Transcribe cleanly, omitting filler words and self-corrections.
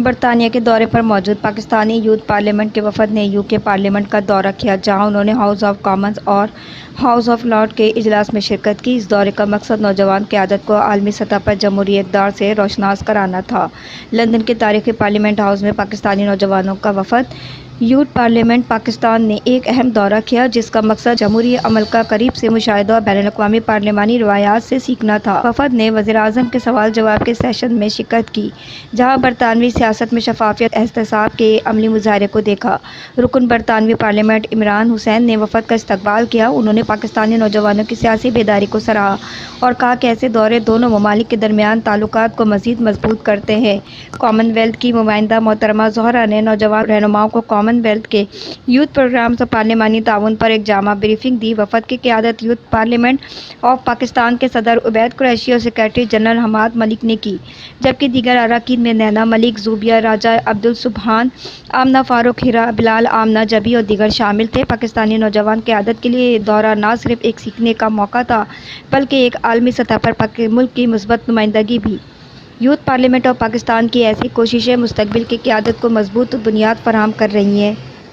برطانیہ کے دورے پر موجود پاکستانی یوتھ پارلیمنٹ کے وفد نے یو کے پارلیمنٹ کا دورہ کیا، جہاں انہوں نے ہاؤس آف کامنز اور ہاؤس آف لارڈز کے اجلاس میں شرکت کی۔ اس دورے کا مقصد نوجوان قیادت کو عالمی سطح پر جمہوری اقدار سے روشناس کرانا تھا۔ لندن کے تاریخی پارلیمنٹ ہاؤس میں پاکستانی نوجوانوں کا وفد یوتھ پارلیمنٹ پاکستان نے ایک اہم دورہ کیا، جس کا مقصد جمہوری عمل کا قریب سے مشاہدہ اور بین الاقوامی پارلیمانی روایات سے سیکھنا تھا۔ وفد نے وزیر اعظم کے سوال جواب کے سیشن میں شرکت کی، جہاں برطانوی سیاست میں شفافیت احتساب کے عملی مظاہرے کو دیکھا۔ رکن برطانوی پارلیمنٹ عمران حسین نے وفد کا استقبال کیا۔ انہوں نے پاکستانی نوجوانوں کی سیاسی بیداری کو سراہا اور کہا کہ ایسے دورے دونوں ممالک کے درمیان تعلقات کو مزید مضبوط کرتے ہیں۔ کامن ویلتھ کی نمائندہ محترمہ زہرا نے نوجوان رہنماؤں کو کامن ویلتھ کے یوتھ پروگرامز اور پارلیمانی تعاون پر ایک جامع بریفنگ دی۔ وفد کی قیادت یوتھ پارلیمنٹ آف پاکستان کے صدر عبید قریشی اور سیکریٹری جنرل حماد ملک نے کی، جبکہ دیگر اراکین میں نینا ملک، زوبیہ راجہ، عبدالسبحان، آمنہ فاروق، ہیرا بلال، آمنہ جبی اور دیگر شامل تھے۔ پاکستانی نوجوان قیادت کے لیے یہ دورہ نہ صرف ایک سیکھنے کا موقع تھا، بلکہ ایک عالمی سطح پر ملک کی مثبت نمائندگی بھی۔ یوتھ پارلیمنٹ آف پاکستان کی ایسی کوششیں مستقبل کی قیادت کو مضبوط بنیاد فراہم کر رہی ہیں۔